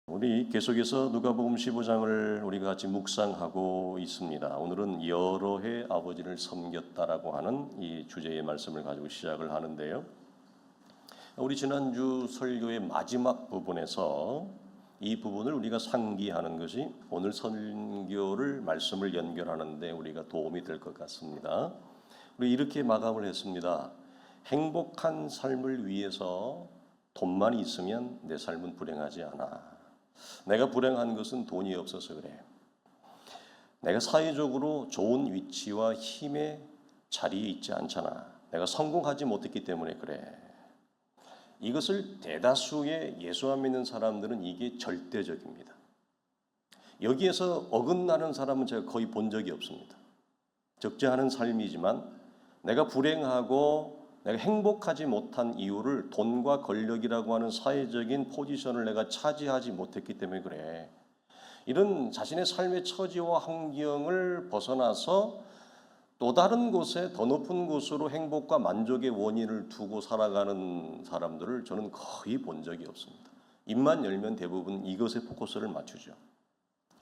우리 계속해서 누가복음 15장을 우리가 같이 묵상하고 있습니다. 오늘은 여러 해 아버지를 섬겼다라고 하는 이 주제의 말씀을 가지고 시작을 하는데요. 우리 지난주 설교의 마지막 부분에서 이 부분을 우리가 상기하는 것이 오늘 설교를 말씀을 연결하는데 우리가 도움이 될 것 같습니다. 우리 이렇게 마감을 했습니다. 행복한 삶을 위해서 돈만 있으면 내 삶은 불행하지 않아. 내가 불행한 것은 돈이 없어서 그래. 내가 사회적으로 좋은 위치와 힘의 자리에 있지 않잖아. 내가 성공하지 못했기 때문에 그래. 이것을 대다수의 예수 안 믿는 사람들은 이게 절대적입니다. 여기에서 어긋나는 사람은 제가 거의 본 적이 없습니다. 적지 않은 삶이지만 내가 불행하고 내가 행복하지 못한 이유를 돈과 권력이라고 하는 사회적인 포지션을 내가 차지하지 못했기 때문에 그래. 이런 자신의 삶의 처지와 환경을 벗어나서 또 다른 곳에 더 높은 곳으로 행복과 만족의 원인을 두고 살아가는 사람들을 저는 거의 본 적이 없습니다. 입만 열면 대부분 이것에 포커스를 맞추죠.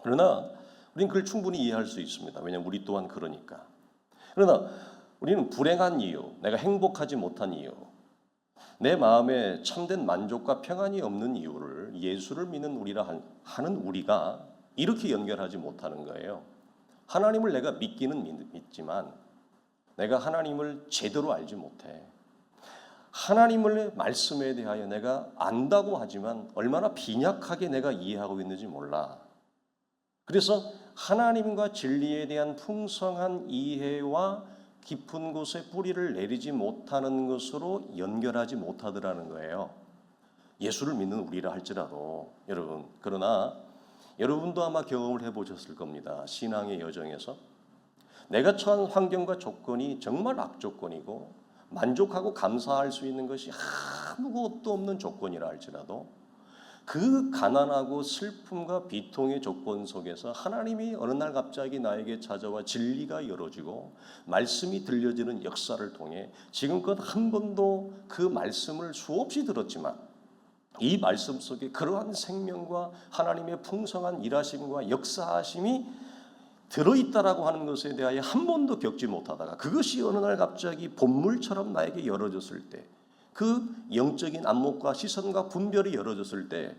그러나 우리는 그걸 충분히 이해할 수 있습니다. 왜냐하면 우리 또한 그러니까. 그러나 우리는 불행한 이유, 내가 행복하지 못한 이유, 내 마음에 참된 만족과 평안이 없는 이유를 예수를 믿는 우리라 하는 우리가 이렇게 연결하지 못하는 거예요. 하나님을 내가 믿기는 믿지만 내가 하나님을 제대로 알지 못해. 하나님의 말씀에 대하여 내가 안다고 하지만 얼마나 빈약하게 내가 이해하고 있는지 몰라. 그래서 하나님과 진리에 대한 풍성한 이해와 깊은 곳에 뿌리를 내리지 못하는 것으로 연결하지 못하더라는 거예요. 예수를 믿는 우리라 할지라도 여러분, 그러나 여러분도 아마 경험을 해보셨을 겁니다. 신앙의 여정에서 내가 처한 환경과 조건이 정말 악조건이고 만족하고 감사할 수 있는 것이 아무것도 없는 조건이라 할지라도 그 가난하고 슬픔과 비통의 조건 속에서 하나님이 어느 날 갑자기 나에게 찾아와 진리가 열어지고 말씀이 들려지는 역사를 통해 지금껏 한 번도 그 말씀을 수없이 들었지만 이 말씀 속에 그러한 생명과 하나님의 풍성한 일하심과 역사하심이 들어있다라고 하는 것에 대하여 한 번도 겪지 못하다가 그것이 어느 날 갑자기 본물처럼 나에게 열어졌을 때 그 영적인 안목과 시선과 분별이 열어졌을 때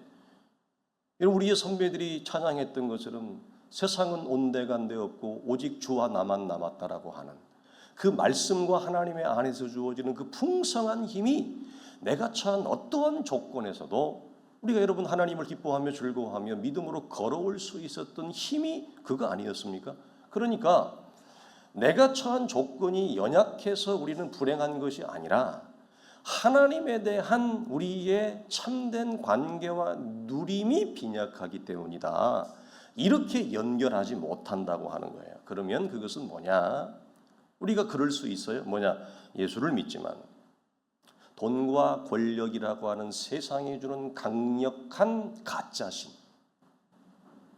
우리의 선배들이 찬양했던 것처럼 세상은 온데간데 없고 오직 주와 나만 남았다라고 하는 그 말씀과 하나님의 안에서 주어지는 그 풍성한 힘이 내가 처한 어떠한 조건에서도 우리가 여러분 하나님을 기뻐하며 즐거워하며 믿음으로 걸어올 수 있었던 힘이 그거 아니었습니까? 그러니까 내가 처한 조건이 연약해서 우리는 불행한 것이 아니라 하나님에 대한 우리의 참된 관계와 누림이 빈약하기 때문이다. 이렇게 연결하지 못한다고 하는 거예요. 그러면 그것은 뭐냐? 우리가 그럴 수 있어요. 뭐냐? 예수를 믿지만 돈과 권력이라고 하는 세상이 주는 강력한 가짜심,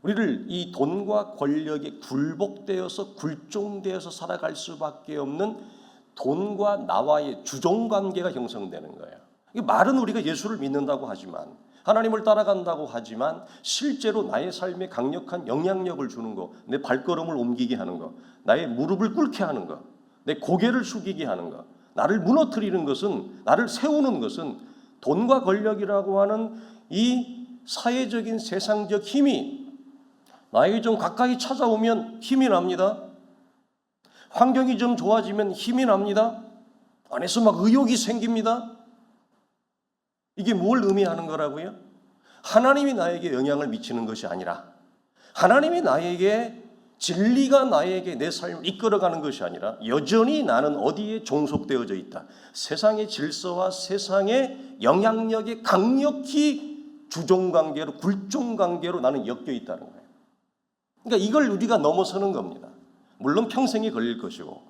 우리를 이 돈과 권력에 굴복되어서 굴종되어서 살아갈 수밖에 없는 돈과 나와의 주종관계가 형성되는 거예요. 말은 우리가 예수를 믿는다고 하지만 하나님을 따라간다고 하지만 실제로 나의 삶에 강력한 영향력을 주는 거, 내 발걸음을 옮기게 하는 거, 나의 무릎을 꿇게 하는 거, 내 고개를 숙이게 하는 거, 나를 무너뜨리는 것은, 나를 세우는 것은 돈과 권력이라고 하는 이 사회적인 세상적 힘이 나에게 좀 가까이 찾아오면 힘이 납니다. 환경이 좀 좋아지면 힘이 납니다. 안에서 막 의욕이 생깁니다. 이게 뭘 의미하는 거라고요? 하나님이 나에게 영향을 미치는 것이 아니라 하나님이 나에게 진리가 나에게 내 삶을 이끌어가는 것이 아니라 여전히 나는 어디에 종속되어져 있다. 세상의 질서와 세상의 영향력에 강력히 주종관계로 굴종관계로 나는 엮여 있다는 거예요. 그러니까 이걸 우리가 넘어서는 겁니다. 물론 평생이 걸릴 것이고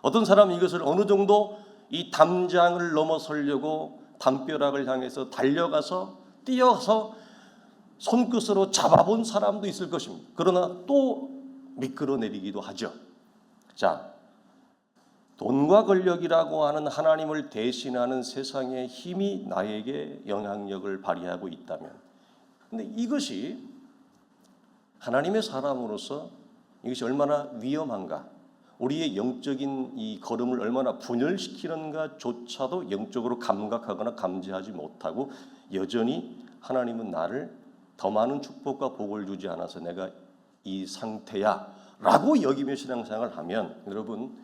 어떤 사람은 이것을 어느 정도 이 담장을 넘어서려고 담벼락을 향해서 달려가서 뛰어서 손끝으로 잡아본 사람도 있을 것입니다. 그러나 또 미끄러내리기도 하죠. 자, 돈과 권력이라고 하는 하나님을 대신하는 세상의 힘이 나에게 영향력을 발휘하고 있다면 근데 이것이 하나님의 사람으로서 이것이 얼마나 위험한가, 우리의 영적인 이 걸음을 얼마나 분열시키는가조차도 영적으로 감각하거나 감지하지 못하고 여전히 하나님은 나를 더 많은 축복과 복을 주지 않아서 내가 이 상태야 라고 여기며 신앙생활을 하면, 여러분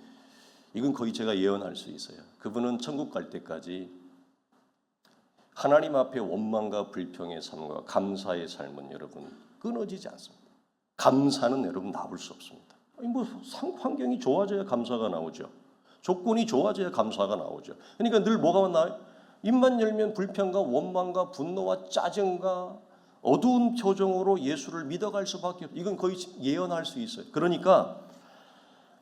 이건 거의 제가 예언할 수 있어요. 그분은 천국 갈 때까지 하나님 앞에 원망과 불평의 삶과 감사의 삶은 여러분 끊어지지 않습니다. 감사는 여러분 나올 수 없습니다. 뭐 환경이 좋아져야 감사가 나오죠. 조건이 좋아져야 감사가 나오죠. 그러니까 늘 뭐가 나와요? 입만 열면 불평과 원망과 분노와 짜증과 어두운 표정으로 예수를 믿어갈 수밖에 없어요. 이건 거의 예언할 수 있어요. 그러니까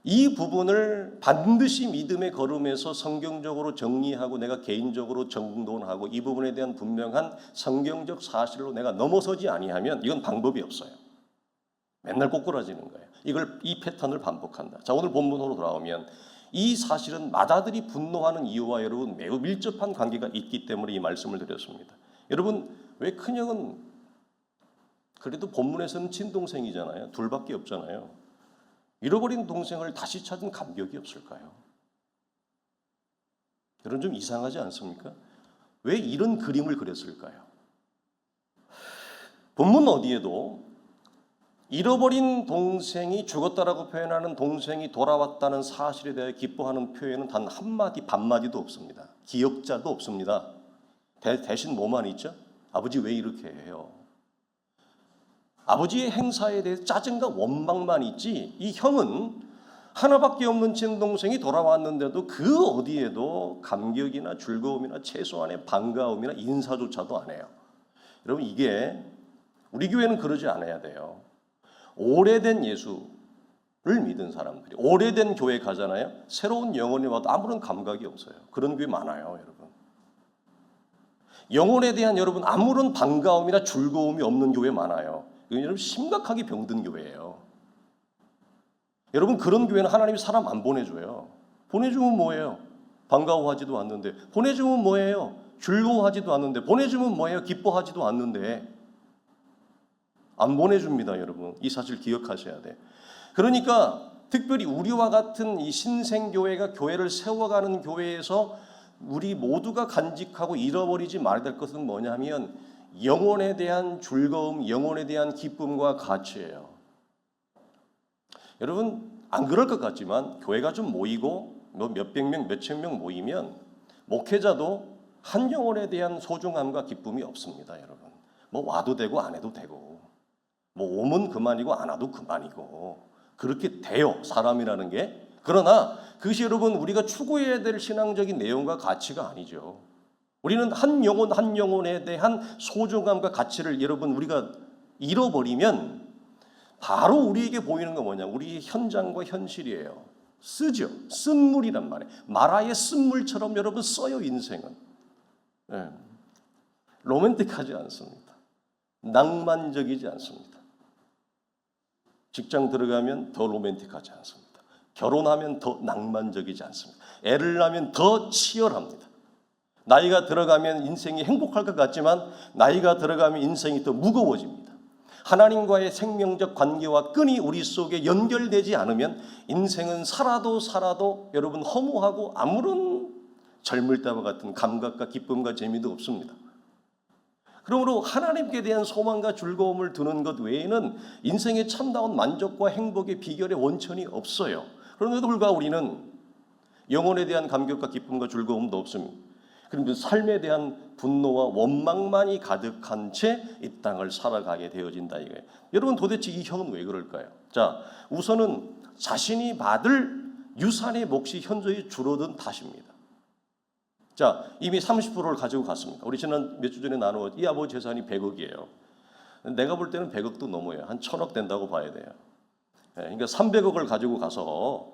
이 부분을 반드시 믿음의 걸음에서 성경적으로 정리하고 내가 개인적으로 정돈하고 이 부분에 대한 분명한 성경적 사실로 내가 넘어서지 아니하면 이건 방법이 없어요. 맨날 꼬꾸라지는 거예요. 이 패턴을 반복한다. 자, 오늘 본문으로 돌아오면 이 사실은 마다들이 분노하는 이유와 여러분 매우 밀접한 관계가 있기 때문에 이 말씀을 드렸습니다. 여러분 왜 큰형은 그래도 본문에서는 친동생이잖아요. 둘밖에 없잖아요. 잃어버린 동생을 다시 찾은 감격이 없을까요? 여러분 좀 이상하지 않습니까? 왜 이런 그림을 그렸을까요? 본문 어디에도 잃어버린 동생이 죽었다라고 표현하는 동생이 돌아왔다는 사실에 대해 기뻐하는 표현은 단 한마디 반마디도 없습니다. 기억자도 없습니다. 대신 뭐만 있죠? 아버지 왜 이렇게 해요? 아버지의 행사에 대해 짜증과 원망만 있지, 이 형은 하나밖에 없는 친동생이 돌아왔는데도 그 어디에도 감격이나 즐거움이나 최소한의 반가움이나 인사조차도 안 해요. 여러분 이게 우리 교회는 그러지 않아야 돼요. 오래된 예수를 믿은 사람들이 오래된 교회 가잖아요. 새로운 영혼이 와도 아무런 감각이 없어요. 그런 교회 많아요, 여러분. 영혼에 대한 여러분 아무런 반가움이나 즐거움이 없는 교회 많아요. 이건 여러분 심각하게 병든 교회예요. 여러분 그런 교회는 하나님이 사람 안 보내줘요. 보내주면 뭐예요? 반가워하지도 않는데. 보내주면 뭐예요? 즐거워하지도 않는데. 보내주면 뭐예요? 기뻐하지도 않는데. 안 보내줍니다, 여러분. 이 사실 기억하셔야 돼. 그러니까 특별히 우리와 같은 이 신생교회가 교회를 세워가는 교회에서 우리 모두가 간직하고 잃어버리지 말아야 될 것은 뭐냐면 영혼에 대한 즐거움, 영혼에 대한 기쁨과 가치예요. 여러분 안 그럴 것 같지만 교회가 좀 모이고 몇백 명, 몇천 명 모이면 목회자도 한 영혼에 대한 소중함과 기쁨이 없습니다, 여러분. 뭐 와도 되고 안 해도 되고 뭐 오면 그만이고 안 와도 그만이고 그렇게 돼요, 사람이라는 게. 그러나 그것이 여러분 우리가 추구해야 될 신앙적인 내용과 가치가 아니죠. 우리는 한 영혼 한 영혼에 대한 소중함과 가치를 여러분 우리가 잃어버리면 바로 우리에게 보이는 건 뭐냐? 우리의 현장과 현실이에요. 쓰죠. 쓴물이란 말이에요. 마라의 쓴물처럼 여러분 써요, 인생은. 네. 로맨틱하지 않습니다. 낭만적이지 않습니다. 직장 들어가면 더 로맨틱하지 않습니다. 결혼하면 더 낭만적이지 않습니다. 애를 낳으면 더 치열합니다. 나이가 들어가면 인생이 행복할 것 같지만 나이가 들어가면 인생이 더 무거워집니다. 하나님과의 생명적 관계와 끈이 우리 속에 연결되지 않으면 인생은 살아도 여러분 허무하고 아무런 젊을 때와 같은 감각과 기쁨과 재미도 없습니다. 그러므로 하나님께 대한 소망과 즐거움을 두는 것 외에는 인생의 참다운 만족과 행복의 비결의 원천이 없어요. 그런데도 불구하고 우리는 영혼에 대한 감격과 기쁨과 즐거움도 없습니다. 그런데 삶에 대한 분노와 원망만이 가득한 채 이 땅을 살아가게 되어진다 이거예요. 여러분 도대체 이 형은 왜 그럴까요? 자, 우선은 자신이 받을 유산의 몫이 현저히 줄어든 탓입니다. 자, 이미 30%를 가지고 갔습니다. 우리 지난 몇 주 전에 나누어 이 아버지 재산이 100억이에요. 내가 볼 때는 100억도 넘어요. 한 1000억 된다고 봐야 돼요. 그러니까 300억을 가지고 가서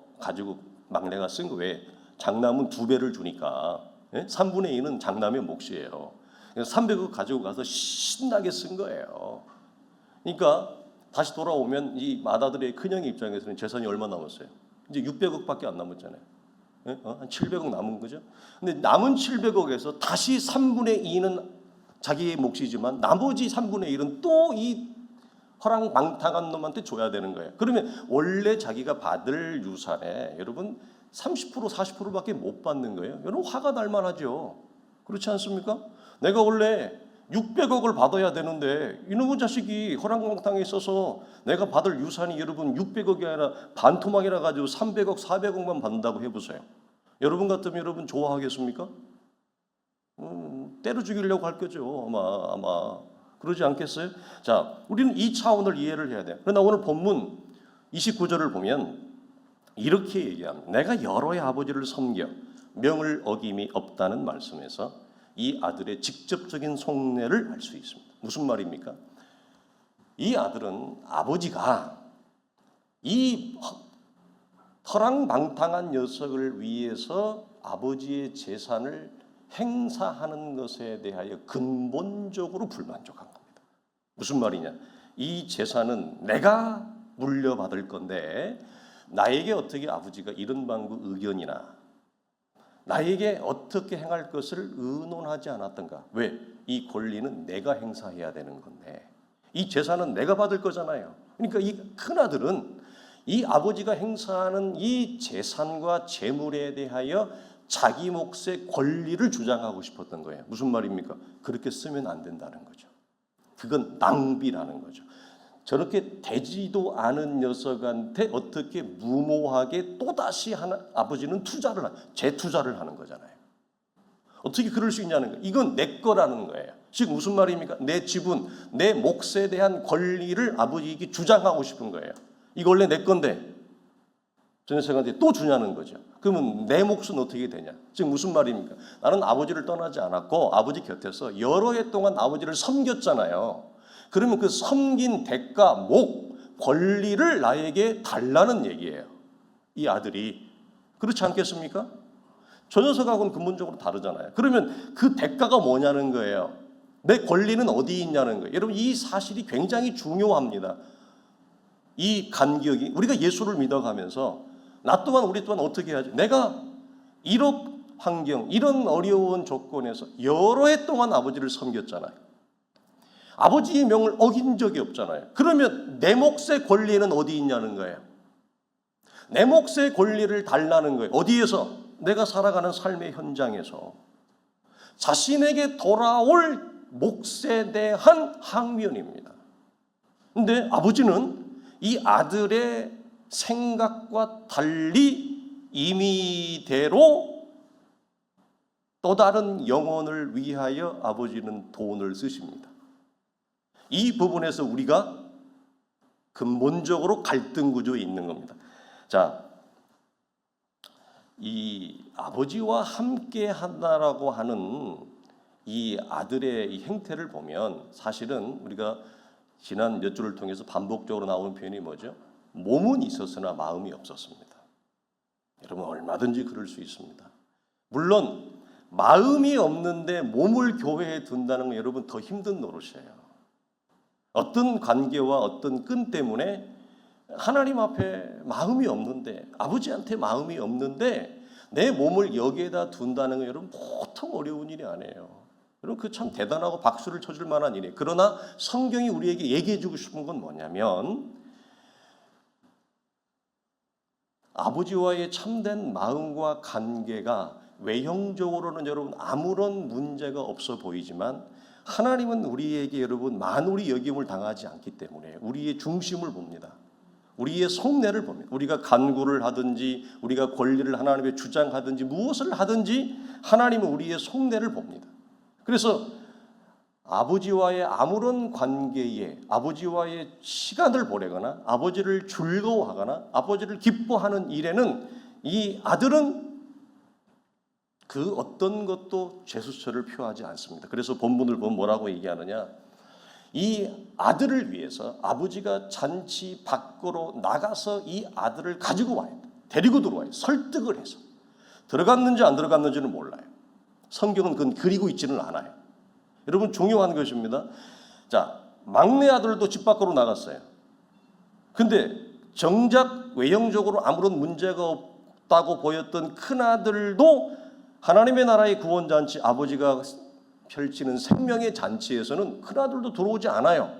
막내가 쓴 거 왜? 장남은 2배를 주니까 3분의 2는 장남의 몫이에요. 300억 가지고 가서 신나게 쓴 거예요. 그러니까 다시 돌아오면 이 맏아들의 큰형의 입장에서는 재산이 얼마 남았어요? 이제 600억밖에 안 남았잖아요. 한 700억 남은 거죠. 근데 남은 700억에서 다시 3분의 2는 자기의 몫이지만 나머지 3분의 1은 또 이 허랑방탕한 놈한테 줘야 되는 거예요. 그러면 원래 자기가 받을 유산에 여러분 30% 40%밖에 못 받는 거예요. 여러분 화가 날 만하죠. 그렇지 않습니까? 내가 원래 600억을 받아야 되는데 이놈의 자식이 허랑방탕에 있어서 내가 받을 유산이 여러분 600억이 아니라 반토막이라 가지고 300억 400억만 받는다고 해보세요. 여러분 같으면 여러분 좋아하겠습니까? 때려 죽이려고 할 거죠. 아마 그러지 않겠어요? 자, 우리는 이 차원을 이해를 해야 돼요. 그러나 오늘 본문 29절을 보면 이렇게 얘기합니다. 내가 여러의 아버지를 섬겨 명을 어김이 없다는 말씀에서 이 아들의 직접적인 속내를 알 수 있습니다. 무슨 말입니까? 이 아들은 아버지가 이 허랑방탕한 녀석을 위해서 아버지의 재산을 행사하는 것에 대하여 근본적으로 불만족한 겁니다. 무슨 말이냐? 이 재산은 내가 물려받을 건데 나에게 어떻게 아버지가 이런 방구 의견이나 나에게 어떻게 행할 것을 의논하지 않았던가? 왜? 이 권리는 내가 행사해야 되는 건데 이 재산은 내가 받을 거잖아요. 그러니까 이 큰아들은 이 아버지가 행사하는 이 재산과 재물에 대하여 자기 몫의 권리를 주장하고 싶었던 거예요. 무슨 말입니까? 그렇게 쓰면 안 된다는 거죠. 그건 낭비라는 거죠. 저렇게 되지도 않은 녀석한테 어떻게 무모하게 또다시 아버지는 재투자를 하는 거잖아요. 어떻게 그럴 수 있냐는 거예요. 이건 내 거라는 거예요. 즉 무슨 말입니까? 내 지분, 내 몫에 대한 권리를 아버지에게 주장하고 싶은 거예요. 이거 원래 내 건데 저 녀석한테 또 주냐는 거죠. 그러면 내 몫은 어떻게 되냐? 즉 무슨 말입니까? 나는 아버지를 떠나지 않았고 아버지 곁에서 여러 해 동안 아버지를 섬겼잖아요. 그러면 그 섬긴 대가, 목, 권리를 나에게 달라는 얘기예요. 이 아들이. 그렇지 않겠습니까? 저 녀석하고는 근본적으로 다르잖아요. 그러면 그 대가가 뭐냐는 거예요. 내 권리는 어디 있냐는 거예요. 여러분 이 사실이 굉장히 중요합니다. 이 간격이 우리가 예수를 믿어가면서 우리 또한 어떻게 해야지? 내가 이런 환경, 이런 어려운 조건에서 여러 해 동안 아버지를 섬겼잖아요. 아버지의 명을 어긴 적이 없잖아요. 그러면 내 몫의 권리는 어디 있냐는 거예요. 내 몫의 권리를 달라는 거예요. 어디에서? 내가 살아가는 삶의 현장에서 자신에게 돌아올 몫에 대한 항변입니다. 근데 아버지는 이 아들의 생각과 달리 임의대로 또 다른 영혼을 위하여 아버지는 돈을 쓰십니다. 이 부분에서 우리가 근본적으로 갈등 구조에 있는 겁니다. 자, 이 아버지와 함께 한다라고 하는 이 아들의 이 행태를 보면 사실은 우리가 지난 몇 주를 통해서 반복적으로 나오는 표현이 뭐죠? 몸은 있었으나 마음이 없었습니다. 여러분 얼마든지 그럴 수 있습니다. 물론 마음이 없는데 몸을 교회에 둔다는 건 여러분 더 힘든 노릇이에요. 어떤 관계와 어떤 끈 때문에 하나님 앞에 마음이 없는데 아버지한테 마음이 없는데 내 몸을 여기에다 둔다는 건 여러분 보통 어려운 일이 아니에요. 여러분 그 참 대단하고 박수를 쳐줄 만한 일이에요. 그러나 성경이 우리에게 얘기해 주고 싶은 건 뭐냐면 아버지와의 참된 마음과 관계가 외형적으로는 여러분 아무런 문제가 없어 보이지만 하나님은 우리에게 여러분 만울이 여김을 당하지 않기 때문에 우리의 중심을 봅니다. 우리의 속내를 봅니다. 우리가 간구를 하든지 우리가 권리를 하나님께 주장하든지 무엇을 하든지 하나님은 우리의 속내를 봅니다. 그래서 아버지와의 아무런 관계에 아버지와의 시간을 보내거나 아버지를 즐거워하거나 아버지를 기뻐하는 일에는 이 아들은 그 어떤 것도 제스처를 표하지 않습니다. 그래서 본문을 보면 뭐라고 얘기하느냐? 이 아들을 위해서 아버지가 잔치 밖으로 나가서 이 아들을 가지고 와요. 데리고 들어와요. 설득을 해서. 들어갔는지 안 들어갔는지는 몰라요. 성경은 그건 그리고 있지는 않아요. 여러분 중요한 것입니다. 자, 막내 아들도 집 밖으로 나갔어요. 근데 정작 외형적으로 아무런 문제가 없다고 보였던 큰 아들도 하나님의 나라의 구원잔치 아버지가 펼치는 생명의 잔치에서는 큰아들도 들어오지 않아요.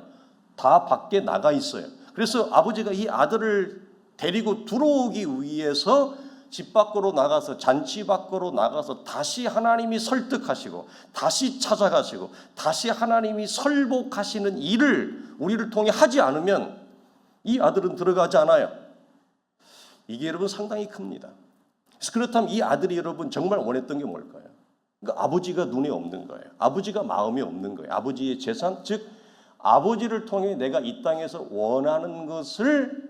다 밖에 나가 있어요. 그래서 아버지가 이 아들을 데리고 들어오기 위해서 집 밖으로 나가서 잔치 밖으로 나가서 다시 하나님이 설득하시고 다시 찾아가시고 다시 하나님이 설복하시는 일을 우리를 통해 하지 않으면 이 아들은 들어가지 않아요. 이게 여러분 상당히 큽니다. 그래서 그렇다면 이 아들이 여러분 정말 원했던 게 뭘까요? 그러니까 아버지가 눈에 없는 거예요. 아버지가 마음에 없는 거예요. 아버지의 재산, 즉 아버지를 통해 내가 이 땅에서 원하는 것을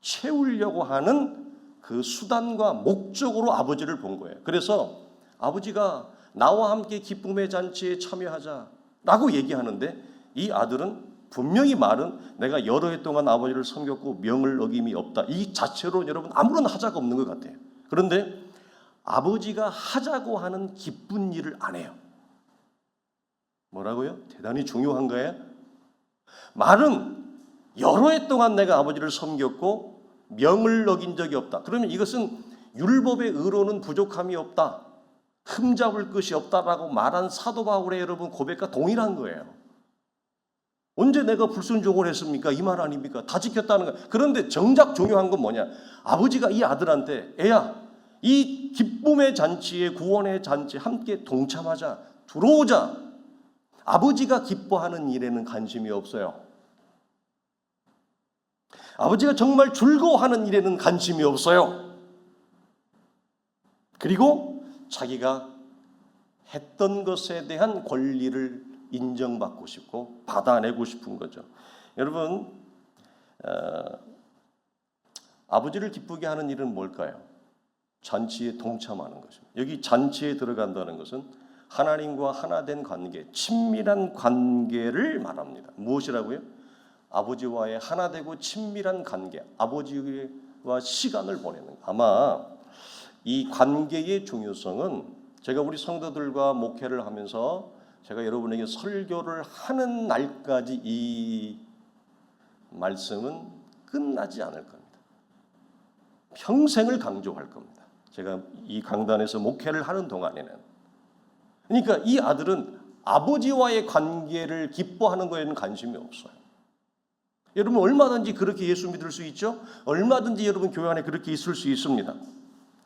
채우려고 하는 그 수단과 목적으로 아버지를 본 거예요. 그래서 아버지가 나와 함께 기쁨의 잔치에 참여하자라고 얘기하는데 이 아들은 분명히 말은 내가 여러 해 동안 아버지를 섬겼고 명을 어김이 없다. 이 자체로 여러분 아무런 하자가 없는 것 같아요. 그런데 아버지가 하자고 하는 기쁜 일을 안 해요. 뭐라고요? 대단히 중요한 거예요. 말은 여러 해 동안 내가 아버지를 섬겼고 명을 어긴 적이 없다. 그러면 이것은 율법의 의로는 부족함이 없다. 흠잡을 것이 없다라고 말한 사도 바울의 여러분 고백과 동일한 거예요. 언제 내가 불순종을 했습니까? 이 말 아닙니까? 다 지켰다는 거예요. 그런데 정작 중요한 건 뭐냐? 아버지가 이 아들한테 애야 이 기쁨의 잔치에 구원의 잔치에 함께 동참하자. 들어오자. 아버지가 기뻐하는 일에는 관심이 없어요. 아버지가 정말 즐거워하는 일에는 관심이 없어요. 그리고 자기가 했던 것에 대한 권리를 인정받고 싶고 받아내고 싶은 거죠. 여러분 아버지를 기쁘게 하는 일은 뭘까요? 잔치에 동참하는 것입니다. 여기 잔치에 들어간다는 것은 하나님과 하나 된 관계, 친밀한 관계를 말합니다. 무엇이라고요? 아버지와의 하나 되고 친밀한 관계, 아버지와 시간을 보내는 것. 아마 이 관계의 중요성은 제가 우리 성도들과 목회를 하면서 제가 여러분에게 설교를 하는 날까지 이 말씀은 끝나지 않을 겁니다. 평생을 강조할 겁니다. 제가 이 강단에서 목회를 하는 동안에는. 그러니까 이 아들은 아버지와의 관계를 기뻐하는 거에는 관심이 없어요. 여러분 얼마든지 그렇게 예수 믿을 수 있죠? 얼마든지 여러분 교회 안에 그렇게 있을 수 있습니다.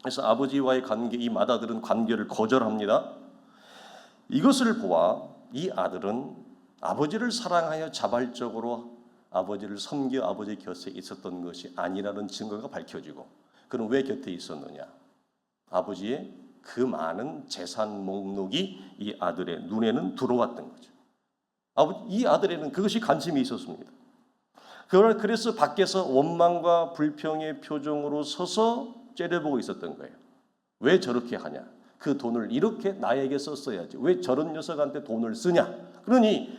그래서 아버지와의 관계, 이 맏아들은 관계를 거절합니다. 이것을 보아 이 아들은 아버지를 사랑하여 자발적으로 아버지를 섬겨 아버지 곁에 있었던 것이 아니라는 증거가 밝혀지고 그는 왜 곁에 있었느냐? 아버지의 그 많은 재산 목록이 이 아들의 눈에는 들어왔던 거죠. 이 아들에는 그것이 관심이 있었습니다. 그래서 밖에서 원망과 불평의 표정으로 서서 째려보고 있었던 거예요. 왜 저렇게 하냐? 그 돈을 이렇게 나에게 썼어야지. 왜 저런 녀석한테 돈을 쓰냐? 그러니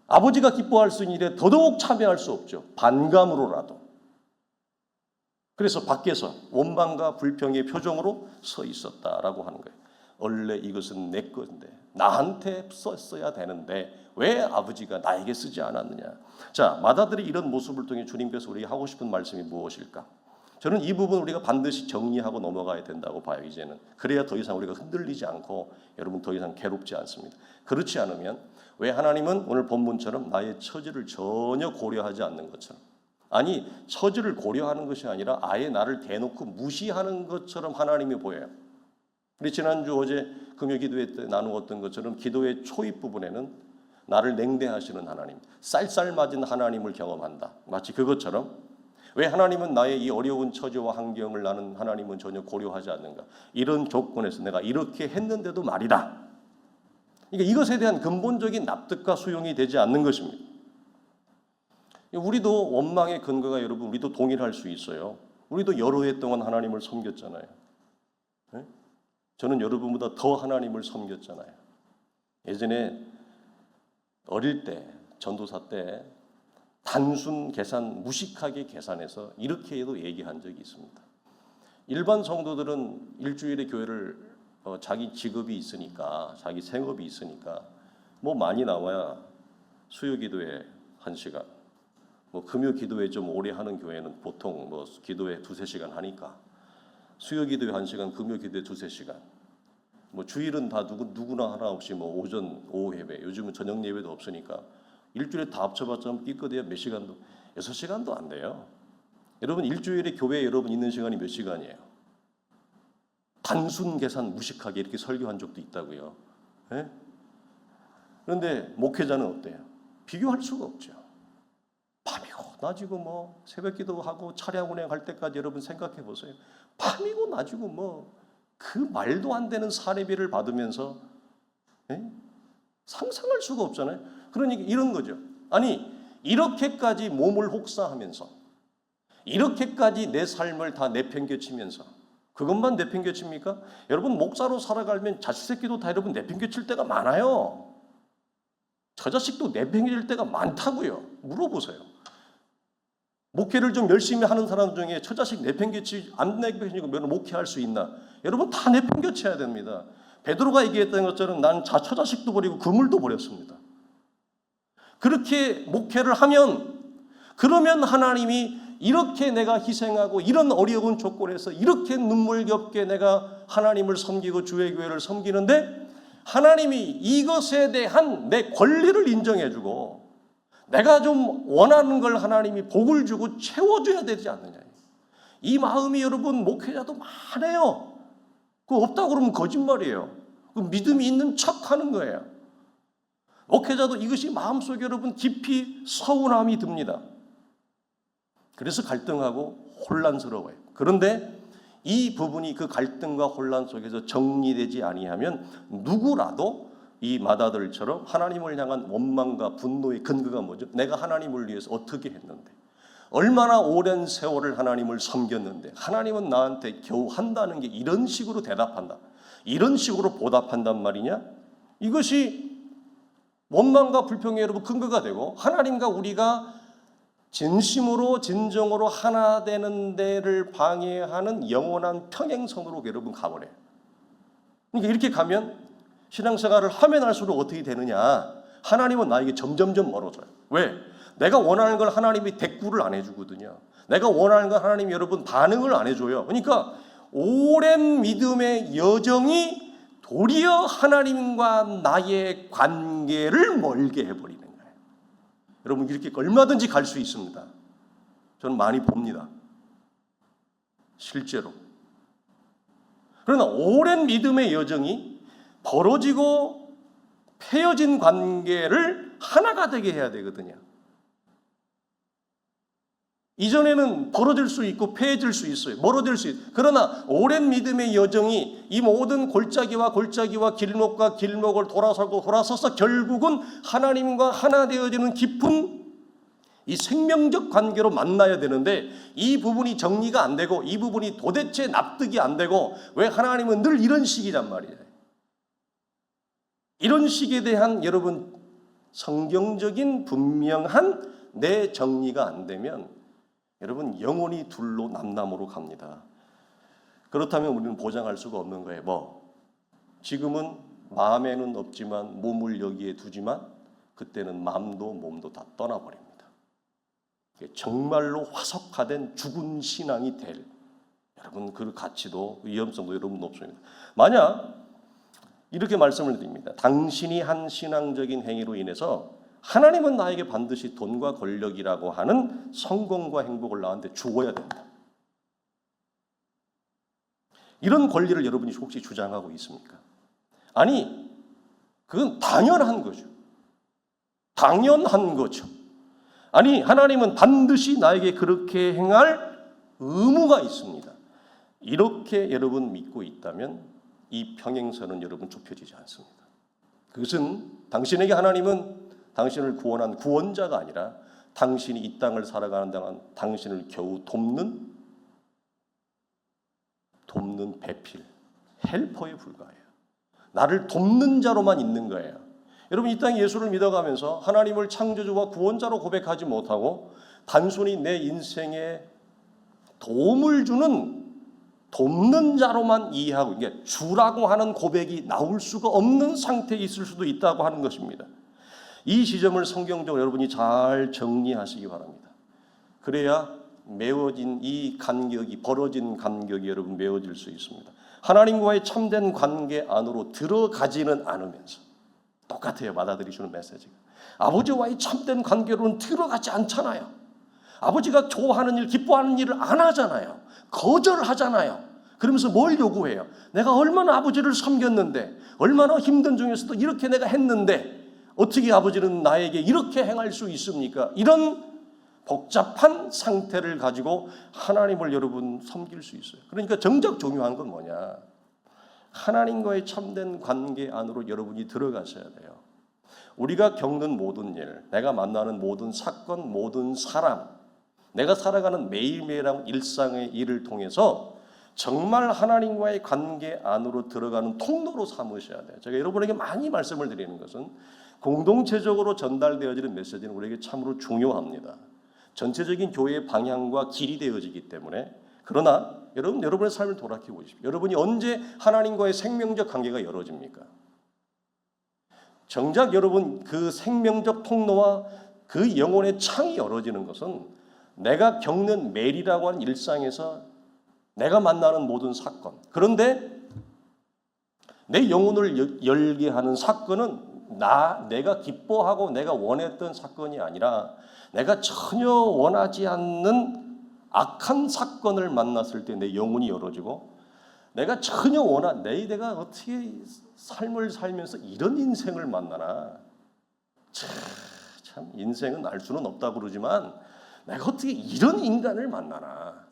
아버지가 기뻐할 수 있는 일에 더더욱 참여할 수 없죠. 반감으로라도. 그래서 밖에서 원망과 불평의 표정으로 서 있었다라고 하는 거예요. 원래 이것은 내 건데 나한테 썼어야 되는데 왜 아버지가 나에게 쓰지 않았느냐. 자, 맏아들이 이런 모습을 통해 주님께서 우리에게 하고 싶은 말씀이 무엇일까? 저는 이 부분 우리가 반드시 정리하고 넘어가야 된다고 봐요. 이제는. 그래야 더 이상 우리가 흔들리지 않고 여러분 더 이상 괴롭지 않습니다. 그렇지 않으면 왜 하나님은 오늘 본문처럼 나의 처지를 전혀 고려하지 않는 것처럼 아니 처지를 고려하는 것이 아니라 아예 나를 대놓고 무시하는 것처럼 하나님이 보여요. 우리 지난주 어제 금요 기도회 때 나누었던 것처럼 기도의 초입 부분에는 나를 냉대하시는 하나님, 쌀쌀맞은 하나님을 경험한다. 마치 그것처럼 왜 하나님은 나의 이 어려운 처지와 환경을 나는 하나님은 전혀 고려하지 않는가? 이런 조건에서 내가 이렇게 했는데도 말이다. 그러니까 이것에 대한 근본적인 납득과 수용이 되지 않는 것입니다. 우리도 원망의 근거가 여러분 우리도 동일할 수 있어요. 우리도 여러 해 동안 하나님을 섬겼잖아요. 네? 저는 여러분보다 더 하나님을 섬겼잖아요. 예전에 어릴 때 전도사 때 단순 계산, 무식하게 계산해서 이렇게 해도 얘기한 적이 있습니다. 일반 성도들은 일주일에 교회를 자기 직업이 있으니까, 자기 생업이 있으니까 뭐 많이 나와야 수요 기도회 1시간, 뭐 금요 기도회 좀 오래 하는 교회는 보통 뭐 기도회 2-3시간 하니까 수요 기도회 1시간, 금요 기도회 2-3시간. 뭐 주일은 다 누구나 하나 없이 뭐 오전, 오후 예배, 요즘은 저녁 예배도 없으니까 일주일에 다 합쳐봤자 끼거대야 몇 시간도 6시간도 안 돼요. 여러분 일주일에 교회에 여러분 있는 시간이 몇 시간이에요? 단순 계산 무식하게 이렇게 설교한 적도 있다고요. 네? 그런데 목회자는 어때요? 비교할 수가 없죠. 밤이고 낮이고 뭐 새벽기도 하고 차량 운행할 때까지 여러분 생각해 보세요. 밤이고 낮이고 뭐 그 말도 안 되는 사례비를 받으면서 상상할 수가 없잖아요. 그러니까 이런 거죠. 아니 이렇게까지 몸을 혹사하면서 이렇게까지 내 삶을 다 내팽개치면서 그것만 내팽개칩니까? 여러분 목사로 살아가면 자식 새끼도 다 여러분 내팽개칠 때가 많아요. 저 자식도 내팽개칠 때가 많다고요. 물어보세요. 목회를 좀 열심히 하는 사람 중에 처자식 내팽개치 안 내팽개치고 목회할 수 있나? 여러분 다 내팽개쳐야 됩니다. 베드로가 얘기했던 것처럼 난 처자식도 버리고 그물도 버렸습니다. 그렇게 목회를 하면 그러면 하나님이 이렇게 내가 희생하고 이런 어려운 조건에서 이렇게 눈물겹게 내가 하나님을 섬기고 주의 교회를 섬기는데 하나님이 이것에 대한 내 권리를 인정해주고 내가 좀 원하는 걸 하나님이 복을 주고 채워줘야 되지 않느냐. 이 마음이 여러분 목회자도 많아요. 그거 없다고 그러면 거짓말이에요. 그 믿음이 있는 척하는 거예요. 목회자도 이것이 마음속에 여러분 깊이 서운함이 듭니다. 그래서 갈등하고 혼란스러워요. 그런데 이 부분이 그 갈등과 혼란 속에서 정리되지 아니하면 누구라도 이 마다들처럼 하나님을 향한 원망과 분노의 근거가 뭐죠? 내가 하나님을 위해서 어떻게 했는데 얼마나 오랜 세월을 하나님을 섬겼는데 하나님은 나한테 겨우 한다는 게 이런 식으로 대답한다. 이런 식으로 보답한단 말이냐? 이것이 원망과 불평의 여러분 근거가 되고 하나님과 우리가 진심으로 진정으로 하나 되는 데를 방해하는 영원한 평행선으로 여러분 가버려요. 그러니까 이렇게 가면 신앙생활을 하면 할수록 어떻게 되느냐? 하나님은 나에게 점점점 멀어져요. 왜? 내가 원하는 걸 하나님이 대꾸를 안 해주거든요. 내가 원하는 걸 하나님이 여러분 반응을 안 해줘요. 그러니까 오랜 믿음의 여정이 도리어 하나님과 나의 관계를 멀게 해버리는 거예요. 여러분 이렇게 얼마든지 갈 수 있습니다. 저는 많이 봅니다. 실제로. 그러나 오랜 믿음의 여정이 벌어지고 폐어진 관계를 하나가 되게 해야 되거든요. 이전에는 벌어질 수 있고 폐해질 수 있어요. 멀어질 수 있어요. 그러나 오랜 믿음의 여정이 이 모든 골짜기와 길목과 길목을 돌아서서 결국은 하나님과 하나 되어지는 깊은 이 생명적 관계로 만나야 되는데 이 부분이 정리가 안 되고 이 부분이 도대체 납득이 안 되고 왜 하나님은 늘 이런 식이란 말이에요. 이런 식에 대한 여러분 성경적인 분명한 내 정리가 안 되면 여러분 영원히 둘로 남남으로 갑니다. 그렇다면 우리는 보장할 수가 없는 거예요. 지금은 마음에는 없지만 몸을 여기에 두지만 그때는 마음도 몸도 다 떠나버립니다. 정말로 화석화된 죽은 신앙이 될 여러분 그 가치도 위험성도 여러분 높습니다. 만약 이렇게 말씀을 드립니다. 당신이 한 신앙적인 행위로 인해서 하나님은 나에게 반드시 돈과 권력이라고 하는 성공과 행복을 나한테 주어야 된다. 이런 권리를 여러분이 혹시 주장하고 있습니까? 아니, 그건 당연한 거죠. 당연한 거죠. 아니, 하나님은 반드시 나에게 그렇게 행할 의무가 있습니다. 이렇게 여러분 믿고 있다면 이 평행선은 여러분 좁혀지지 않습니다. 그것은 당신에게 하나님은 당신을 구원한 구원자가 아니라 당신이 이 땅을 살아가는 동안 당신을 겨우 돕는 배필, 헬퍼에 불과해요. 나를 돕는 자로만 있는 거예요. 여러분 이 땅에 예수를 믿어가면서 하나님을 창조주와 구원자로 고백하지 못하고 단순히 내 인생에 도움을 주는 돕는 자로만 이해하고 이게 주라고 하는 고백이 나올 수가 없는 상태에 있을 수도 있다고 하는 것입니다. 이 지점을 성경적으로 여러분이 잘 정리하시기 바랍니다. 그래야 메워진 이 간격이 벌어진 간격이 여러분 메워질 수 있습니다. 하나님과의 참된 관계 안으로 들어가지는 않으면서 똑같아요. 받아들이시는 메시지가. 아버지와의 참된 관계로는 들어가지 않잖아요. 아버지가 좋아하는 일, 기뻐하는 일을 안 하잖아요. 거절하잖아요. 그러면서 뭘 요구해요? 내가 얼마나 아버지를 섬겼는데, 얼마나 힘든 중에서도 이렇게 내가 했는데 어떻게 아버지는 나에게 이렇게 행할 수 있습니까? 이런 복잡한 상태를 가지고 하나님을 여러분 섬길 수 있어요. 그러니까 정작 중요한 건 뭐냐? 하나님과의 참된 관계 안으로 여러분이 들어가셔야 돼요. 우리가 겪는 모든 일, 내가 만나는 모든 사건, 모든 사람, 내가 살아가는 매일매일한 일상의 일을 통해서 정말 하나님과의 관계 안으로 들어가는 통로로 삼으셔야 돼요. 제가 여러분에게 많이 말씀을 드리는 것은 공동체적으로 전달되어지는 메시지는 우리에게 참으로 중요합니다. 전체적인 교회의 방향과 길이 되어지기 때문에. 그러나 여러분의 삶을 돌아켜 보십시오. 여러분이 언제 하나님과의 생명적 관계가 열어집니까? 정작 여러분 그 생명적 통로와 그 영혼의 창이 열어지는 것은 내가 겪는 매일이라고 하는 일상에서 내가 만나는 모든 사건. 그런데 내 영혼을 열게 하는 사건은 내가 기뻐하고 내가 원했던 사건이 아니라 내가 전혀 원하지 않는 악한 사건을 만났을 때 내 영혼이 열어지고, 내가 전혀 내가 어떻게 삶을 살면서 이런 인생을 만나나, 참 인생은 알 수는 없다고 그러지만 내가 어떻게 이런 인간을 만나나,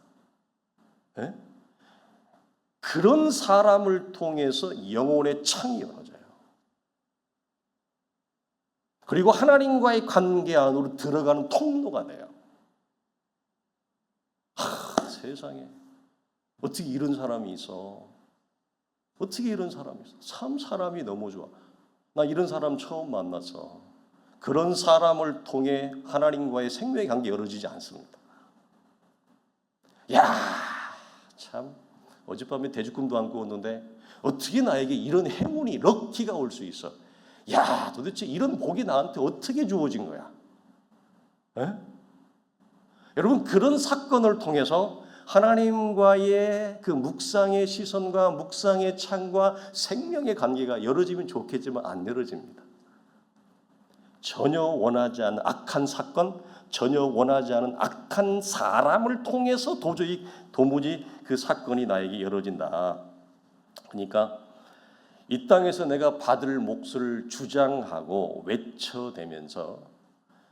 네? 그런 사람을 통해서 영혼의 창이 열어져요. 그리고 하나님과의 관계 안으로 들어가는 통로가 돼요. 세상에 어떻게 이런 사람이 있어? 어떻게 이런 사람이 있어? 참 사람이 너무 좋아. 나 이런 사람 처음 만났어. 그런 사람을 통해 하나님과의 생명의 관계 열어지지 않습니다. 야, 참 어젯밤에 대죽금도 안 꾸었는데 어떻게 나에게 이런 행운이, 럭키가 올 수 있어? 야, 도대체 이런 복이 나한테 어떻게 주어진 거야? 에? 여러분, 그런 사건을 통해서 하나님과의 그 묵상의 시선과 묵상의 창과 생명의 관계가 열어지면 좋겠지만 안 열어집니다. 전혀 원하지 않은 악한 사건, 전혀 원하지 않은 악한 사람을 통해서 도무지 그 사건이 나에게 열어진다. 그러니까 이 땅에서 내가 받을 몫을 주장하고 외쳐대면서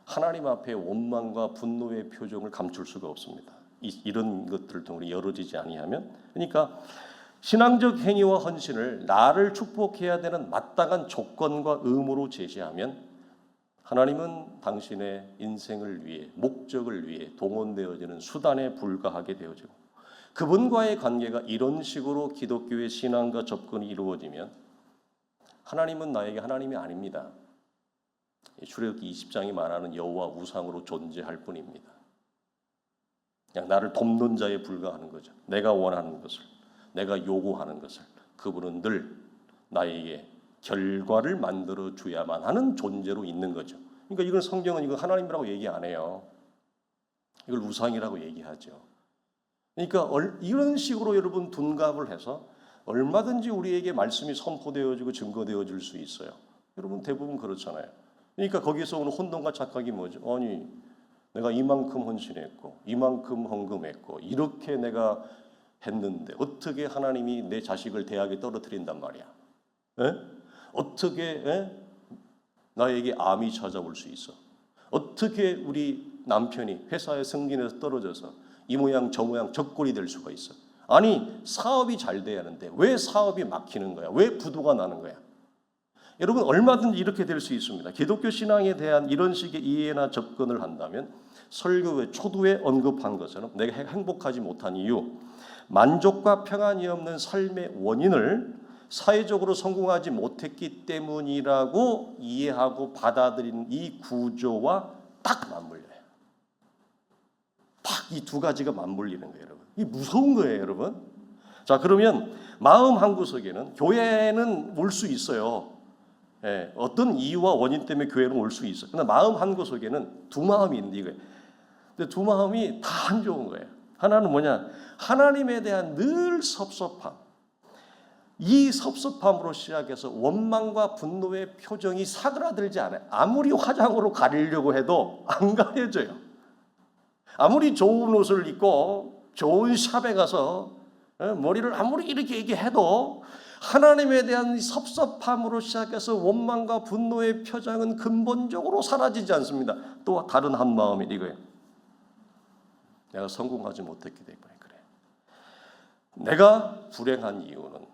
하나님 앞에 원망과 분노의 표정을 감출 수가 없습니다. 이런 것들을 통해 열어지지 아니하면. 그러니까 신앙적 행위와 헌신을 나를 축복해야 되는 마땅한 조건과 의무로 제시하면 하나님은 당신의 인생을 위해, 목적을 위해 동원되어지는 수단에 불과하게 되어지고, 그분과의 관계가 이런 식으로 기독교의 신앙과 접근이 이루어지면 하나님은 나에게 하나님이 아닙니다. 출애굽기 20장이 말하는 여호와 우상으로 존재할 뿐입니다. 그냥 나를 돕는 자에 불과하는 거죠. 내가 원하는 것을, 내가 요구하는 것을 그분은 늘 나에게 결과를 만들어 줘야만 하는 존재로 있는 거죠. 그러니까 이건 성경은 이거 하나님이라고 얘기 안 해요. 이걸 우상이라고 얘기하죠. 그러니까 이런 식으로 여러분 둔갑을 해서 얼마든지 우리에게 말씀이 선포되어지고 증거되어질 수 있어요. 여러분 대부분 그렇잖아요. 그러니까 거기서 오는 혼돈과 착각이 뭐죠? 아니 내가 이만큼 헌신했고 이만큼 헌금했고 이렇게 내가 했는데 어떻게 하나님이 내 자식을 대학에 떨어뜨린단 말이야? 에? 어떻게 나에게 암이 찾아올 수 있어? 어떻게 우리 남편이 회사에 승진해서 떨어져서 이 모양 저 모양 적골이 될 수가 있어? 아니 사업이 잘 돼야 하는데 왜 사업이 막히는 거야? 왜 부도가 나는 거야? 여러분 얼마든지 이렇게 될 수 있습니다. 기독교 신앙에 대한 이런 식의 이해나 접근을 한다면 설교의 초두에 언급한 것처럼 내가 행복하지 못한 이유, 만족과 평안이 없는 삶의 원인을 사회적으로 성공하지 못했기 때문이라고 이해하고 받아들이는 이 구조와 딱 맞물려요. 딱 이 두 가지가 맞물리는 거예요, 여러분. 이게 무서운 거예요, 여러분. 자, 그러면 마음 한구석에는 교회는 올 수 있어요. 예, 어떤 이유와 원인 때문에 교회는 올 수 있어요. 그러나 마음 한구석에는 두 마음이 있는데 이거예요. 근데 두 마음이 다 안 좋은 거예요. 하나는 뭐냐? 하나님에 대한 늘 섭섭함, 이 섭섭함으로 시작해서 원망과 분노의 표정이 사그라들지 않아요. 아무리 화장으로 가리려고 해도 안 가려져요. 아무리 좋은 옷을 입고 좋은 샵에 가서 머리를 아무리 이렇게 해도 하나님에 대한 섭섭함으로 시작해서 원망과 분노의 표정은 근본적으로 사라지지 않습니다. 또 다른 한 마음이 이거예요. 내가 성공하지 못했기 때문에 그래. 내가 불행한 이유는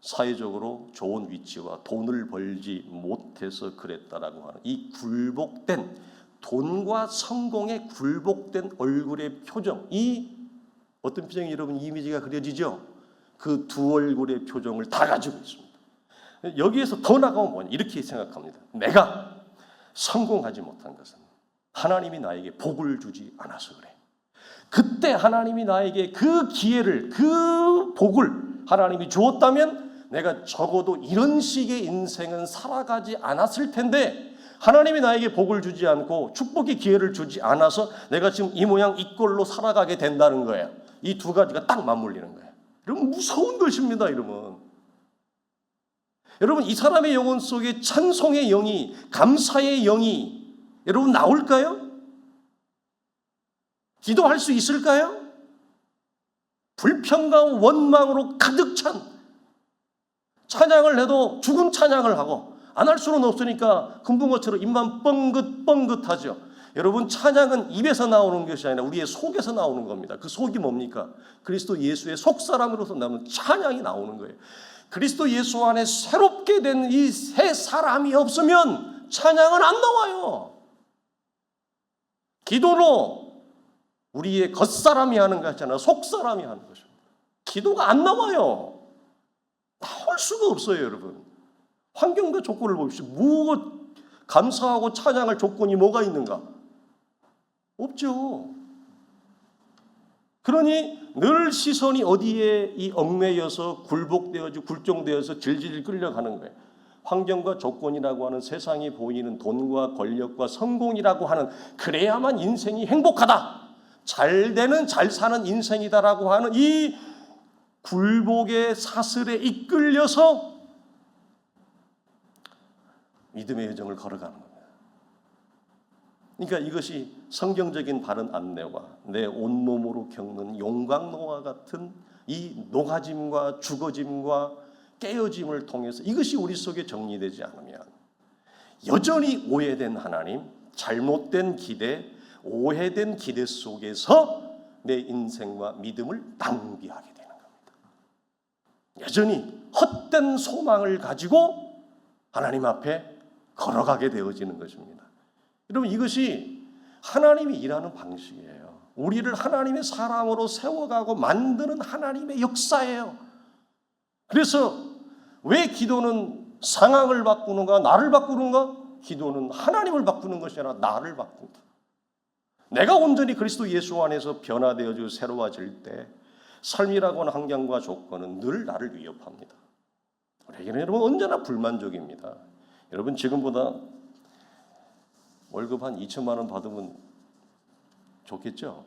사회적으로 좋은 위치와 돈을 벌지 못해서 그랬다라고 하는 이 굴복된 돈과 성공에 굴복된 얼굴의 표정, 이 어떤 표정이 여러분 이미지가 그려지죠? 그 두 얼굴의 표정을 다 가지고 있습니다. 여기에서 더 나가면 뭐냐? 이렇게 생각합니다. 내가 성공하지 못한 것은 하나님이 나에게 복을 주지 않아서 그래. 그때 하나님이 나에게 그 기회를, 그 복을 하나님이 주었다면 내가 적어도 이런 식의 인생은 살아가지 않았을 텐데 하나님이 나에게 복을 주지 않고 축복의 기회를 주지 않아서 내가 지금 이 모양 이 꼴로 살아가게 된다는 거예요. 이 두 가지가 딱 맞물리는 거예요. 여러분 무서운 것입니다. 여러분 이 사람의 영혼 속에 찬송의 영이, 감사의 영이 여러분 나올까요? 기도할 수 있을까요? 불평과 원망으로 가득 찬 찬양을 해도 죽은 찬양을 하고 안 할 수는 없으니까 금붕어처럼 입만 뻥긋뻥긋하죠. 여러분 찬양은 입에서 나오는 것이 아니라 우리의 속에서 나오는 겁니다. 그 속이 뭡니까? 그리스도 예수의 속사람으로서 나오는 찬양이 나오는 거예요. 그리스도 예수 안에 새롭게 된 이 새 사람이 없으면 찬양은 안 나와요. 기도로 우리의 겉사람이 하는 것이 아니라 속사람이 하는 것입니다. 기도가 안 나와요. 나올 수가 없어요, 여러분. 환경과 조건을 보십시오. 감사하고 찬양할 조건이 뭐가 있는가? 없죠. 그러니 늘 시선이 어디에 이 얽매여서 굴복되어서 굴종되어서 질질 끌려가는 거예요. 환경과 조건이라고 하는 세상이 보이는 돈과 권력과 성공이라고 하는 그래야만 인생이 행복하다. 잘 되는 잘 사는 인생이다라고 하는 이 굴복의 사슬에 이끌려서 믿음의 여정을 걸어가는 겁니다. 그러니까 이것이 성경적인 바른 안내와 내 온몸으로 겪는 용광로와 같은 이 녹아짐과 죽어짐과 깨어짐을 통해서 이것이 우리 속에 정리되지 않으면 여전히 오해된 하나님, 잘못된 기대, 오해된 기대 속에서 내 인생과 믿음을 낭비하게 되는 겁니다. 여전히 헛된 소망을 가지고 하나님 앞에 걸어가게 되어지는 것입니다. 여러분 이것이 하나님이 일하는 방식이에요. 우리를 하나님의 사람으로 세워가고 만드는 하나님의 역사예요. 그래서 왜 기도는 상황을 바꾸는가, 나를 바꾸는가? 기도는 하나님을 바꾸는 것이 아니라 나를 바꾼다. 내가 온전히 그리스도 예수 안에서 변화되어지고 새로워질 때 삶이라고 하는 환경과 조건은 늘 나를 위협합니다. 우리에게는 여러분 언제나 불만족입니다. 여러분 지금보다 월급 한 2천만 원 받으면 좋겠죠?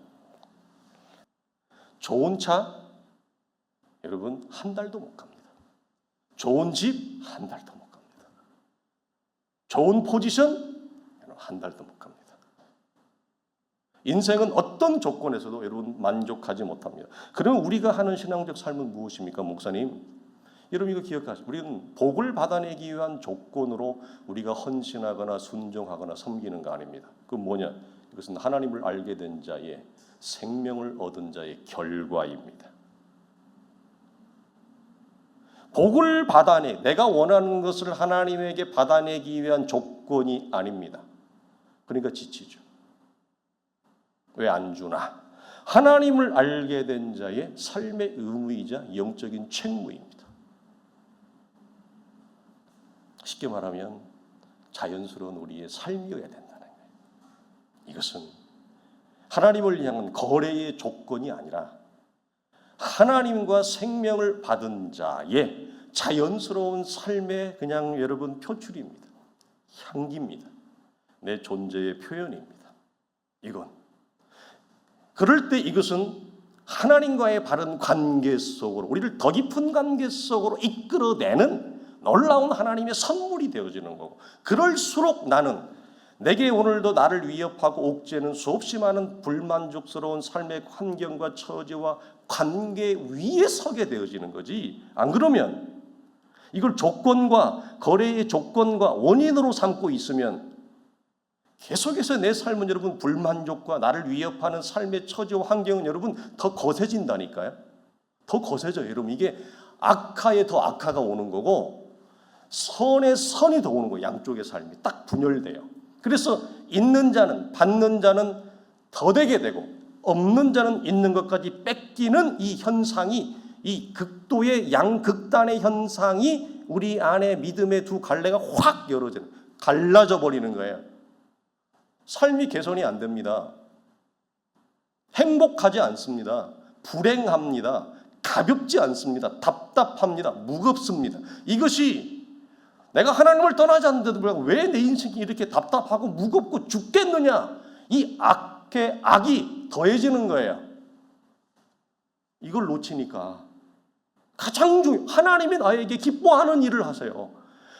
좋은 차 여러분 한 달도 못 갑니다. 좋은 집 한 달도 못 갑니다. 좋은 포지션 한 달도 못 갑니다. 인생은 어떤 조건에서도 여러분 만족하지 못합니다. 그러면 우리가 하는 신앙적 삶은 무엇입니까, 목사님? 여러분 이거 기억하시죠? 우리는 복을 받아내기 위한 조건으로 우리가 헌신하거나 순종하거나 섬기는 거 아닙니다. 그건 뭐냐? 이것은 하나님을 알게 된 자의 생명을 얻은 자의 결과입니다. 복을 내가 원하는 것을 하나님에게 받아내기 위한 조건이 아닙니다. 그러니까 지치죠. 왜 안 주나? 하나님을 알게 된 자의 삶의 의무이자 영적인 책무입니다. 쉽게 말하면 자연스러운 우리의 삶이어야 된다는 거예요. 이것은 하나님을 향한 거래의 조건이 아니라 하나님과 생명을 받은 자의 자연스러운 삶의 그냥 여러분 표출입니다. 향기입니다. 내 존재의 표현입니다. 이건 그럴 때 이것은 하나님과의 바른 관계 속으로, 우리를 더 깊은 관계 속으로 이끌어내는 놀라운 하나님의 선물이 되어지는 거고, 그럴수록 나는 내게 오늘도 나를 위협하고 옥죄는 수없이 많은 불만족스러운 삶의 환경과 처지와 관계 위에 서게 되어지는 거지. 안 그러면 이걸 조건과 거래의 조건과 원인으로 삼고 있으면 계속해서 내 삶은 여러분 불만족과 나를 위협하는 삶의 처지와 환경은 여러분 더 거세진다니까요. 더 거세져요. 여러분 이게 악화에 더 악화가 오는 거고 선에 선이 더 오는 거예요. 양쪽의 삶이 딱 분열돼요. 그래서 있는 자는 받는 자는 더 되게 되고 없는 자는 있는 것까지 뺏기는 이 현상이, 이 극도의 양극단의 현상이 우리 안에 믿음의 두 갈래가 확 열어지는, 갈라져 버리는 거예요. 삶이 개선이 안 됩니다. 행복하지 않습니다. 불행합니다. 가볍지 않습니다. 답답합니다. 무겁습니다. 이것이 내가 하나님을 떠나지 않는데도 불구하고 왜 내 인생이 이렇게 답답하고 무겁고 죽겠느냐, 이 악이 더해지는 거예요. 이걸 놓치니까 가장 하나님이 나에게 기뻐하는 일을 하세요.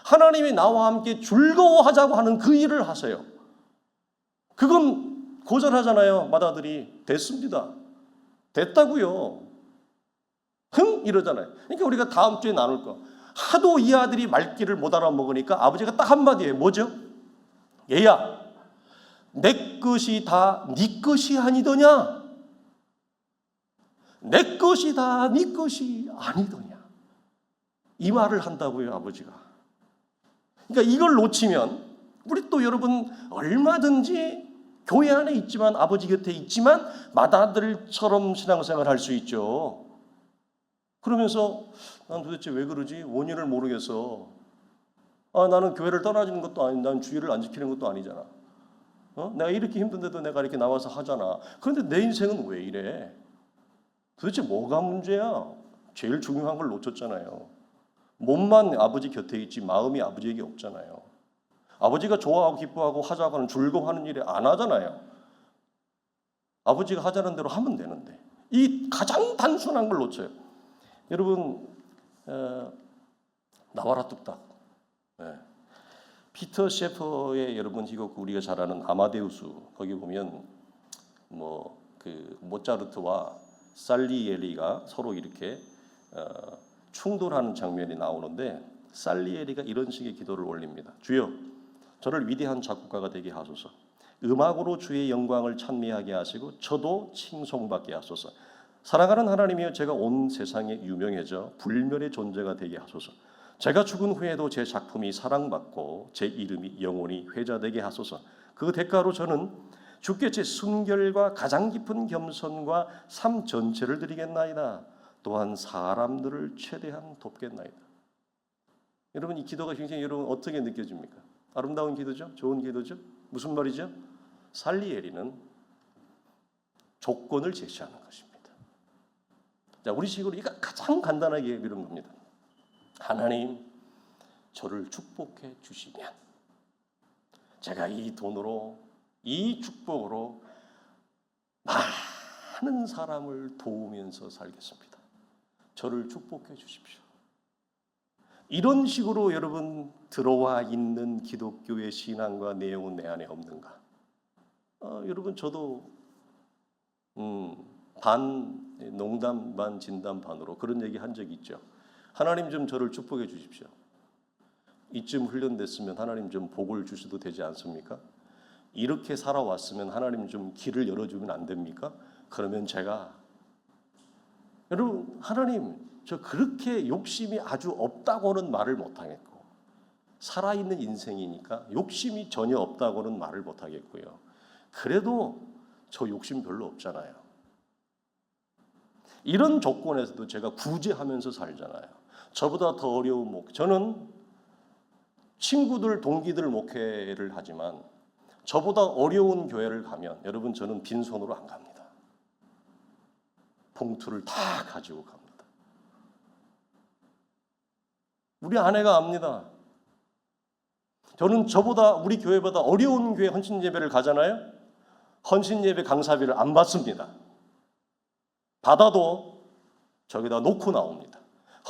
하나님이 나와 함께 즐거워하자고 하는 그 일을 하세요. 그건 고절하잖아요. 맏아들이 됐습니다. 됐다고요. 흥 이러잖아요. 그러니까 우리가 다음 주에 나눌 거, 하도 이 아들이 말귀를 못 알아먹으니까 아버지가 딱 한마디예요. 뭐죠? 얘야, 내 것이 다 네 것이 아니더냐? 내 것이 다 네 것이 아니더냐? 이 말을 한다고요, 아버지가. 그러니까 이걸 놓치면 우리 또 여러분 얼마든지 교회 안에 있지만, 아버지 곁에 있지만 맏아들처럼 신앙생활 할 수 있죠. 그러면서 난 도대체 왜 그러지? 원인을 모르겠어. 나는 교회를 떠나지는 것도 아니, 난 주의를 안 지키는 것도 아니잖아. 내가 이렇게 힘든데도 내가 이렇게 나와서 하잖아. 그런데 내 인생은 왜 이래? 도대체 뭐가 문제야? 제일 중요한 걸 놓쳤잖아요. 몸만 아버지 곁에 있지 마음이 아버지에게 없잖아요. 아버지가 좋아하고 기뻐하고 하자고 하는 즐거워하는 일을 안 하잖아요. 아버지가 하자는 대로 하면 되는데 이 가장 단순한 걸 놓쳐요. 여러분 나와라 뚝딱. 네. 피터 셰퍼의 여러분 이거 우리가 잘 아는 아마데우스, 거기 보면 뭐 그 모차르트와 살리에리가 서로 이렇게 충돌하는 장면이 나오는데, 살리에리가 이런 식의 기도를 올립니다. 주여, 저를 위대한 작곡가가 되게 하소서. 음악으로 주의 영광을 찬미하게 하시고 저도 칭송받게 하소서. 사랑하는 하나님이여, 제가 온 세상에 유명해져 불멸의 존재가 되게 하소서. 제가 죽은 후에도 제 작품이 사랑받고 제 이름이 영원히 회자되게 하소서. 그 대가로 저는 주께 제 순결과 가장 깊은 겸손과 삶 전체를 드리겠나이다. 또한 사람들을 최대한 돕겠나이다. 여러분 이 기도가 굉장히 여러분 어떻게 느껴집니까? 아름다운 기도죠? 좋은 기도죠? 무슨 말이죠? 살리에리는 조건을 제시하는 것입니다. 자, 우리 식으로 이거 가장 간단하게 이런 겁니다. 하나님, 저를 축복해 주시면 제가 이 돈으로, 이 축복으로 많은 사람을 도우면서 살겠습니다. 저를 축복해 주십시오. 이런 식으로 여러분 들어와 있는 기독교의 신앙과 내용은 내 안에 없는가? 여러분 저도 반 농담 반 진담 반으로 그런 얘기 한 적이 있죠. 하나님 좀 저를 축복해 주십시오. 이쯤 훈련됐으면 하나님 좀 복을 주셔도 되지 않습니까? 이렇게 살아왔으면 하나님 좀 길을 열어주면 안 됩니까? 그러면 제가, 여러분 하나님 저 그렇게 욕심이 아주 없다고는 말을 못하겠고, 살아있는 인생이니까 욕심이 전혀 없다고는 말을 못하겠고요. 그래도 저 욕심 별로 없잖아요. 이런 조건에서도 제가 구제하면서 살잖아요. 저보다 더 어려운 목회, 저는 친구들, 동기들 목회를 하지만 저보다 어려운 교회를 가면 여러분 저는 빈손으로 안 갑니다. 봉투를 다 가지고 갑니다. 우리 아내가 압니다. 저는 저보다, 우리 교회보다 어려운 교회 헌신 예배를 가잖아요. 헌신 예배 강사비를 안 받습니다. 받아도 저기다 놓고 나옵니다.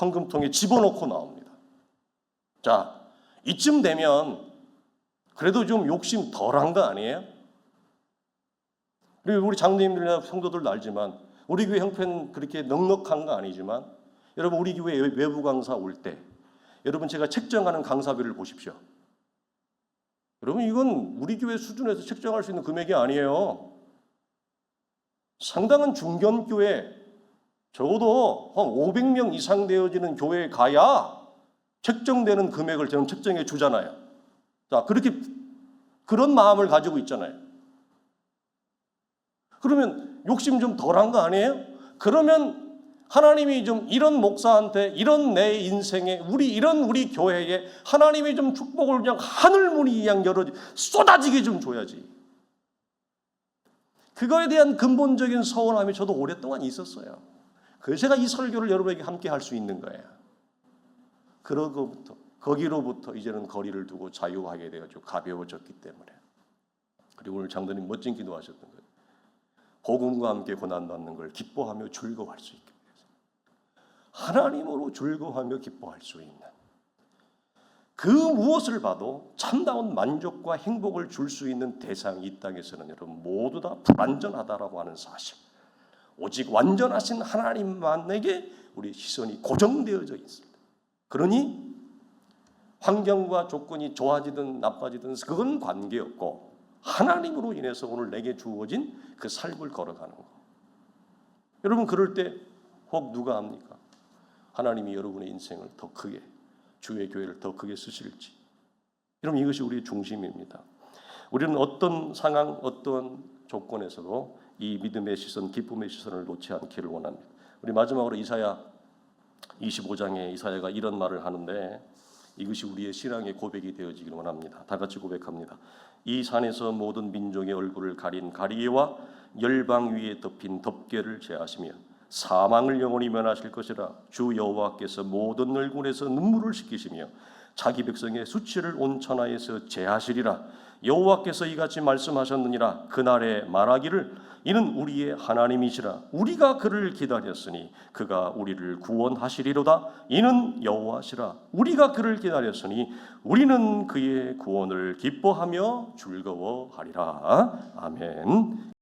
헌금통에 집어넣고 나옵니다. 자, 이쯤 되면 그래도 좀 욕심 덜한 거 아니에요? 그리고 우리 장로님들이나 성도들도 알지만 우리 교회 형편 그렇게 넉넉한 거 아니지만 여러분 우리 교회 외부 강사 올 때 여러분 제가 책정하는 강사비를 보십시오. 여러분 이건 우리 교회 수준에서 책정할 수 있는 금액이 아니에요. 상당한 중견교회 적어도 한 500명 이상 되어지는 교회에 가야 책정되는 금액을 저는 책정해 주잖아요. 자, 그렇게 그런 마음을 가지고 있잖아요. 그러면 욕심 좀 덜한 거 아니에요? 그러면 하나님이 좀 이런 목사한테 이런 내 인생에 우리 교회에 하나님이 좀 축복을 그냥 하늘문이 그냥 열어 쏟아지게 좀 줘야지. 그거에 대한 근본적인 서운함이 저도 오랫동안 있었어요. 그래서 제가 이 설교를 여러분에게 함께 할 수 있는 거예요. 거기로부터 이제는 거리를 두고 자유하게 되어서 가벼워졌기 때문에. 그리고 오늘 장로님 멋진 기도하셨던 거예요. 복음과 함께 고난받는 걸 기뻐하며 즐거워할 수 있게 해서 하나님으로 즐거워하며 기뻐할 수 있는 그 무엇을 봐도 참다운 만족과 행복을 줄 수 있는 대상이 이 땅에서는 여러분 모두 다 불완전하다라고 하는 사실. 오직 완전하신 하나님만에게 우리 시선이 고정되어져 있습니다. 그러니 환경과 조건이 좋아지든 나빠지든 그건 관계없고 하나님으로 인해서 오늘 내게 주어진 그 삶을 걸어가는 거. 여러분 그럴 때 혹 누가 합니까? 하나님이 여러분의 인생을 더 크게 주의 교회를 더 크게 쓰실지. 여러분 이것이 우리의 중심입니다. 우리는 어떤 상황 어떤 조건에서도 이 믿음의 시선 기쁨의 시선을 놓지 않기를 원합니다. 우리 마지막으로 이사야 25장에 이사야가 이런 말을 하는데 이것이 우리의 신앙의 고백이 되어지기를 원합니다. 다 같이 고백합니다. 이 산에서 모든 민족의 얼굴을 가린 가리개와 열방 위에 덮인 덮개를 제하시며 사망을 영원히 면하실 것이라. 주 여호와께서 모든 얼굴에서 눈물을 씻기시며 자기 백성의 수치를 온 천하에서 제하시리라. 여호와께서 이같이 말씀하셨느니라. 그날에 말하기를 이는 우리의 하나님이시라. 우리가 그를 기다렸으니 그가 우리를 구원하시리로다. 이는 여호와시라. 우리가 그를 기다렸으니 우리는 그의 구원을 기뻐하며 즐거워하리라. 아멘.